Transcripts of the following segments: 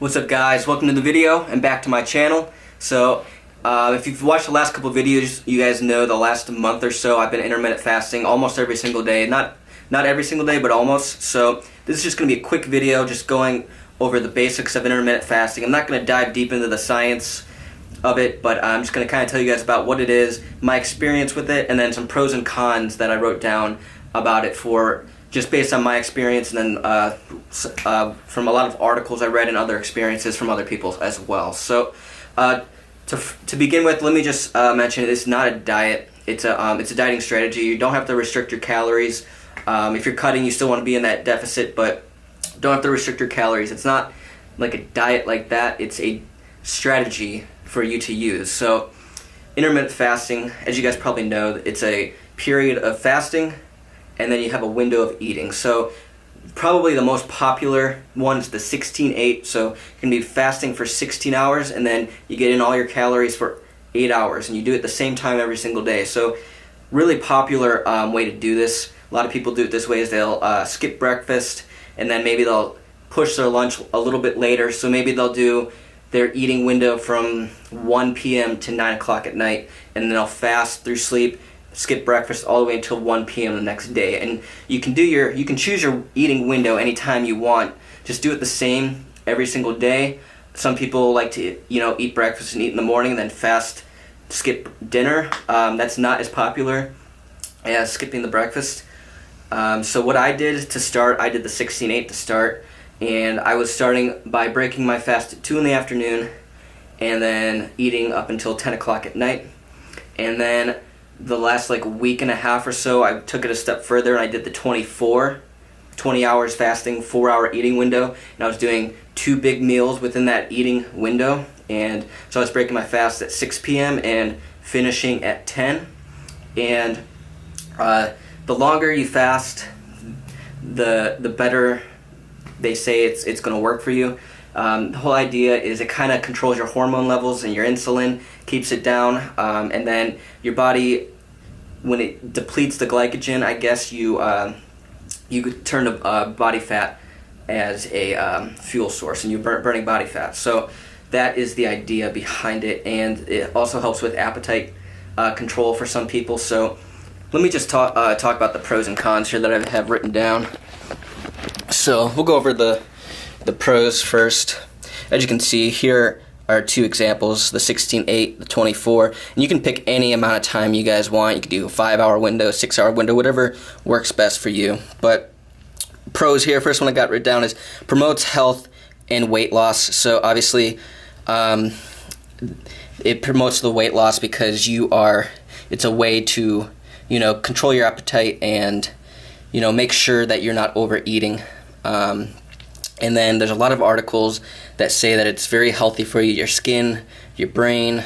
What's up, guys? Welcome to the video and back to my channel. So if you've watched the last couple of videos, you guys know the last month or so I've been intermittent fasting almost every single day. Not every single day, but almost. So this is just going to be a quick video just going over the basics of intermittent fasting. I'm not going to dive deep into the science of it, but I'm just going to kind of tell you guys about what it is, my experience with it, and then some pros and cons that I wrote down about it for just based on my experience, and then from a lot of articles I read and other experiences from other people as well. So to begin with, let me just mention it's not a diet. It's a dieting strategy. You don't have to restrict your calories. If you're cutting, you still want to be in that deficit, but don't have to restrict your calories. It's not like a diet like that. It's a strategy for you to use. So intermittent fasting, as you guys probably know, it's a period of fasting and then you have a window of eating. So probably the most popular one is the 16-8. So you can be fasting for 16 hours and then you get in all your calories for 8 hours, and you do it the same time every single day. So really popular way to do this. A lot of people do it this way is they'll skip breakfast and then maybe they'll push their lunch a little bit later. So maybe they'll do their eating window from 1 p.m. to 9 o'clock at night, and then they'll fast through sleep, skip breakfast all the way until 1 p.m. the next day. And you can choose your eating window anytime you want. Just do it the same every single day. Some people like to eat breakfast and eat in the morning and then fast, skip dinner. That's not as popular as skipping the breakfast. So what I did to start, I did the 16-8 to start, and I was starting by breaking my fast at 2 in the afternoon and then eating up until 10 o'clock at night. And then the last week and a half or so, I took it a step further and I did the 20 hours fasting, 4-hour eating window, and I was doing 2 big meals within that eating window. And so I was breaking my fast at 6 p.m. and finishing at 10. And the longer you fast, the better they say it's going to work for you. The whole idea is it kind of controls your hormone levels and your insulin, keeps it down, and then your body, when it depletes the glycogen, I guess you could turn to body fat as a fuel source, and you're burning body fat. So that is the idea behind it, and it also helps with appetite control for some people. So let me just talk about the pros and cons here that I have written down. So we'll go over the pros first. As you can see, here are 2 examples, the 16-8, the 24, and you can pick any amount of time you guys want. You can do a 5-hour window, 6-hour window, whatever works best for you. But pros here, first one I got written down is promotes health and weight loss. So obviously it promotes the weight loss because it's a way to control your appetite and make sure that you're not overeating. And then there's a lot of articles that say that it's very healthy for you, your skin, your brain.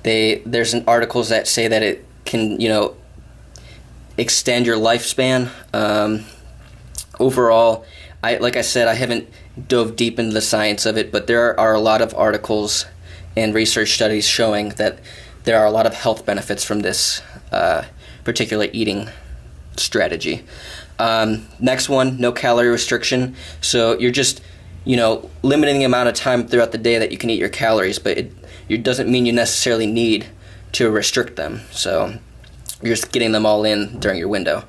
There's articles that say that it can, extend your lifespan. Overall, like I said, I haven't dove deep into the science of it, but there are a lot of articles and research studies showing that there are a lot of health benefits from this particular eating strategy. Next one, no calorie restriction. So you're just, limiting the amount of time throughout the day that you can eat your calories, but it doesn't mean you necessarily need to restrict them. So you're just getting them all in during your window.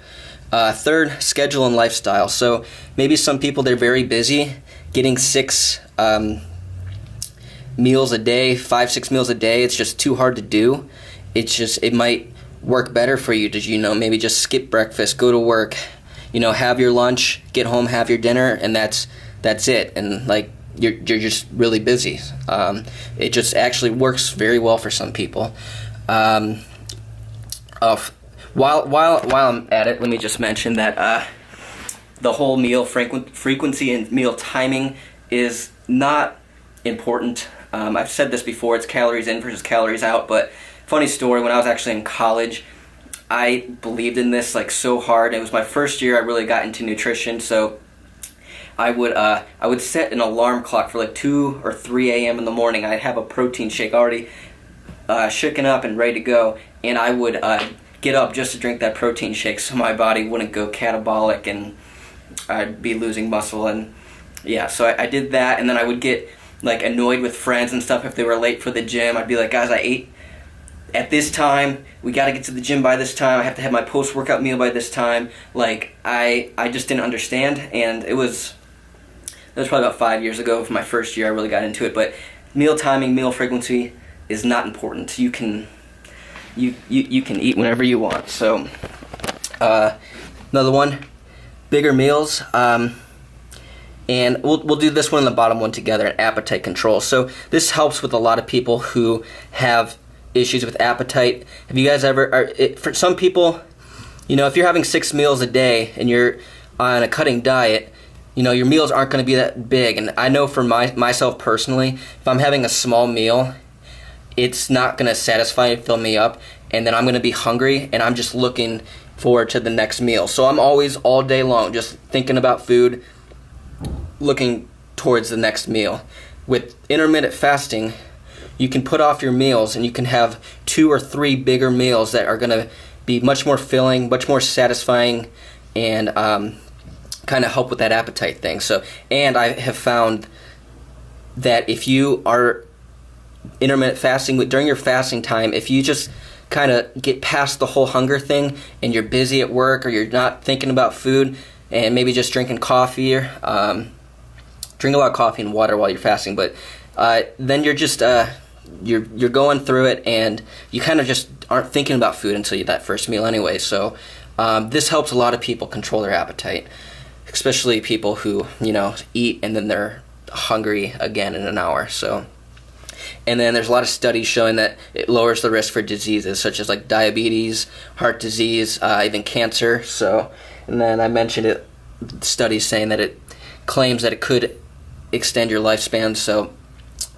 Third, schedule and lifestyle. So maybe some people, they're very busy. Getting 6 meals a day, 5-6 meals a day, it's just too hard to do. It might work better for you to, maybe just skip breakfast, go to work, have your lunch, get home, have your dinner, and that's it. And you're just really busy. It just actually works very well for some people. While I'm at it, let me just mention that the whole meal frequency and meal timing is not important. I've said this before, it's calories in versus calories out, but funny story, when I was actually in college, I believed in this so hard. It was my first year I really got into nutrition, so I would set an alarm clock for 2 or 3 a.m. in the morning. I'd have a protein shake already shaken up and ready to go, and I would get up just to drink that protein shake so my body wouldn't go catabolic and I'd be losing muscle and yeah, so I did that, and then I would get like annoyed with friends and stuff if they were late for the gym. I'd be like, guys, I ate at this time. We got to get to the gym by this time. I have to have my post-workout meal by this time. Like, I just didn't understand, and that was probably about 5 years ago. For my first year, I really got into it. But meal timing, meal frequency is not important. You can eat whenever you want. So, another one, bigger meals. And we'll do this one and the bottom one together, appetite control. So this helps with a lot of people who have issues with appetite. Have you guys ever, for some people, if you're having 6 meals a day and you're on a cutting diet, your meals aren't going to be that big. And I know for myself personally, if I'm having a small meal, it's not going to satisfy and fill me up. And then I'm going to be hungry, and I'm just looking forward to the next meal. So I'm always all day long just thinking about food, looking towards the next meal. With intermittent fasting, you can put off your meals and you can have 2 or 3 bigger meals that are going to be much more filling, much more satisfying, and kind of help with that appetite thing. So, and I have found that if you are intermittent fasting, during your fasting time, if you just kind of get past the whole hunger thing and you're busy at work or you're not thinking about food and maybe just drinking coffee, or drink a lot of coffee and water while you're fasting, but then you're just you're going through it and you kind of just aren't thinking about food until that first meal anyway. So this helps a lot of people control their appetite, especially people who eat and then they're hungry again in an hour. So, and then there's a lot of studies showing that it lowers the risk for diseases such as like diabetes, heart disease, even cancer. So, and then I mentioned it, studies saying that it claims that it could extend your lifespan. So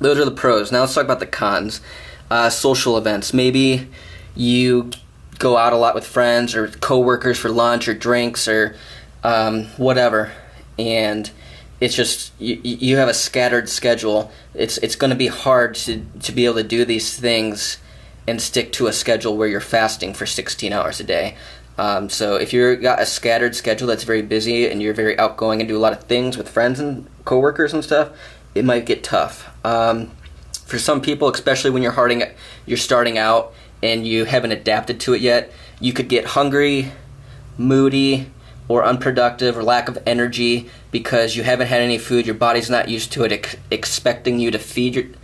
those are the pros. Now let's talk about the cons. Social events. Maybe you go out a lot with friends or coworkers for lunch or drinks or whatever, and it's just you have a scattered schedule. It's going to be hard to be able to do these things and stick to a schedule where you're fasting for 16 hours a day. So if you've got a scattered schedule that's very busy and you're very outgoing and do a lot of things with friends and coworkers and stuff, it might get tough. For some people, especially when you're starting out and you haven't adapted to it yet, you could get hungry, moody, or unproductive, or lack of energy because you haven't had any food. Your body's not used to it, expecting you to feed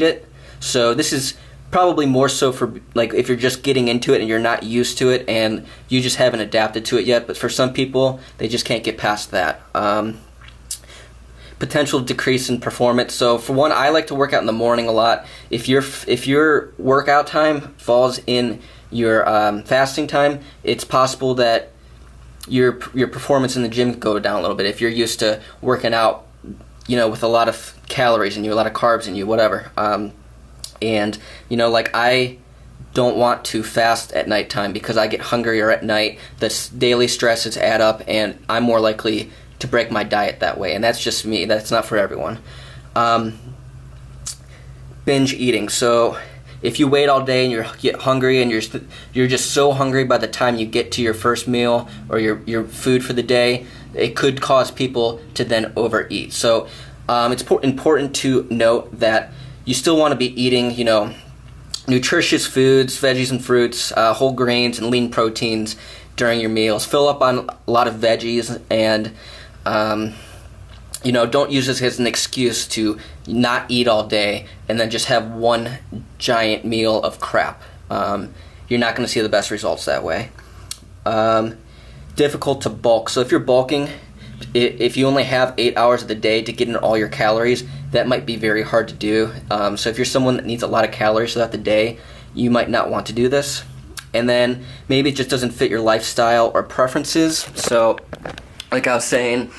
it. So this is probably more so for like if you're just getting into it and you're not used to it and you just haven't adapted to it yet. But for some people, they just can't get past that. Potential decrease in performance. So for one, I like to work out in the morning a lot. If your workout time falls in your fasting time, it's possible that your performance in the gym could go down a little bit. If you're used to working out, with a lot of calories in you, a lot of carbs in you, whatever. And like I don't want to fast at nighttime because I get hungrier at night. The daily stresses add up, and I'm more likely to break my diet that way. And that's just me. That's not for everyone. Binge eating. So if you wait all day and you get hungry and you're just so hungry by the time you get to your first meal or your food for the day, it could cause people to then overeat. So it's important to note that you still want to be eating, nutritious foods, veggies and fruits, whole grains and lean proteins during your meals. Fill up on a lot of veggies and don't use this as an excuse to not eat all day and then just have one giant meal of crap. You're not going to see the best results that way. Difficult to bulk. So if you're bulking, if you only have 8 hours of the day to get in all your calories, that might be very hard to do. So if you're someone that needs a lot of calories throughout the day, you might not want to do this. And then maybe it just doesn't fit your lifestyle or preferences. So like I was saying,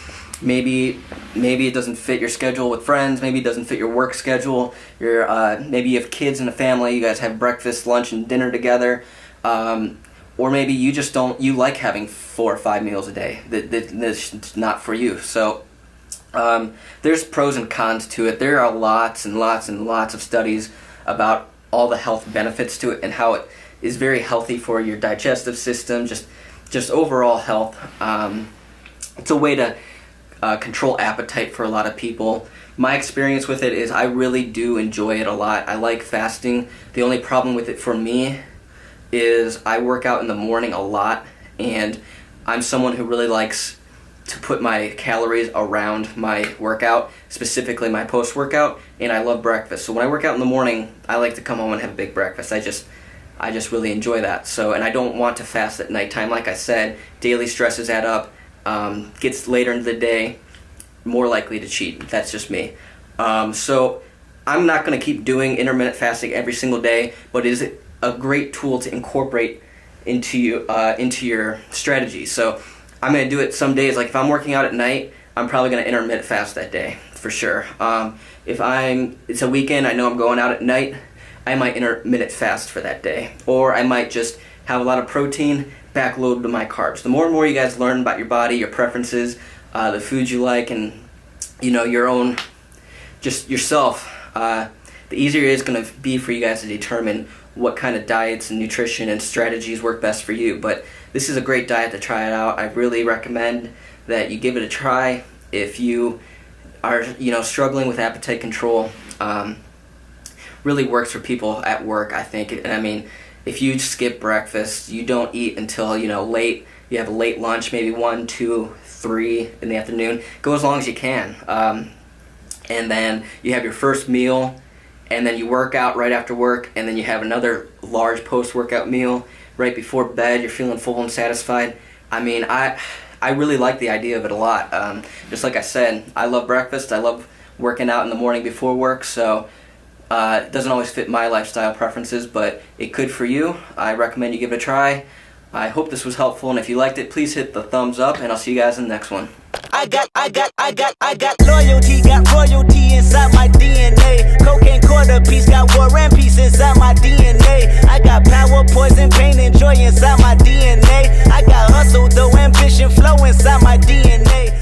maybe it doesn't fit your schedule with friends. Maybe it doesn't fit your work schedule. Maybe you have kids in a family. You guys have breakfast, lunch, and dinner together. Or maybe you just you like having 4 or 5 meals a day. That's not for you. So there's pros and cons to it. There are lots and lots and lots of studies about all the health benefits to it and how it is very healthy for your digestive system, just overall health. It's a way to control appetite for a lot of people. My experience with it is I really do enjoy it a lot. I like fasting. The only problem with it for me is I work out in the morning a lot, and I'm someone who really likes to put my calories around my workout, specifically my post-workout, and I love breakfast. So when I work out in the morning, I like to come home and have a big breakfast. I just really enjoy that. So, and I don't want to fast at nighttime. Like I said, daily stresses add up. Gets later into the day, more likely to cheat. That's just me. So I'm not going to keep doing intermittent fasting every single day, but it is a great tool to incorporate into your strategy. So I'm going to do it some days. Like if I'm working out at night, I'm probably going to intermittent fast that day for sure. If it's a weekend, I know I'm going out at night, I might intermittent fast for that day. Or I might just have a lot of protein, backload to my carbs. The more and more you guys learn about your body, your preferences, the foods you like, and your own, just yourself, the easier it is going to be for you guys to determine what kind of diets and nutrition and strategies work best for you. But this is a great diet to try it out. I really recommend that you give it a try if you are struggling with appetite control. Really works for people at work, I think. And I mean, if you skip breakfast, you don't eat until late, you have a late lunch, maybe 1, 2, 3 in the afternoon, go as long as you can, and then you have your first meal, and then you work out right after work, and then you have another large post-workout meal right before bed. You're feeling full and satisfied. I mean, I really like the idea of it a lot. Just like I said, I love breakfast. I love working out in the morning before work, so it doesn't always fit my lifestyle preferences, but it could for you. I recommend you give it a try. I hope this was helpful, and if you liked it, please hit the thumbs up, and I'll see you guys in the next one. I got loyalty, got royalty inside my DNA. Cocaine quarter piece, got war and peace inside my DNA. I got power, poison, pain, and joy inside my DNA. I got hustle, though ambition flow inside my DNA.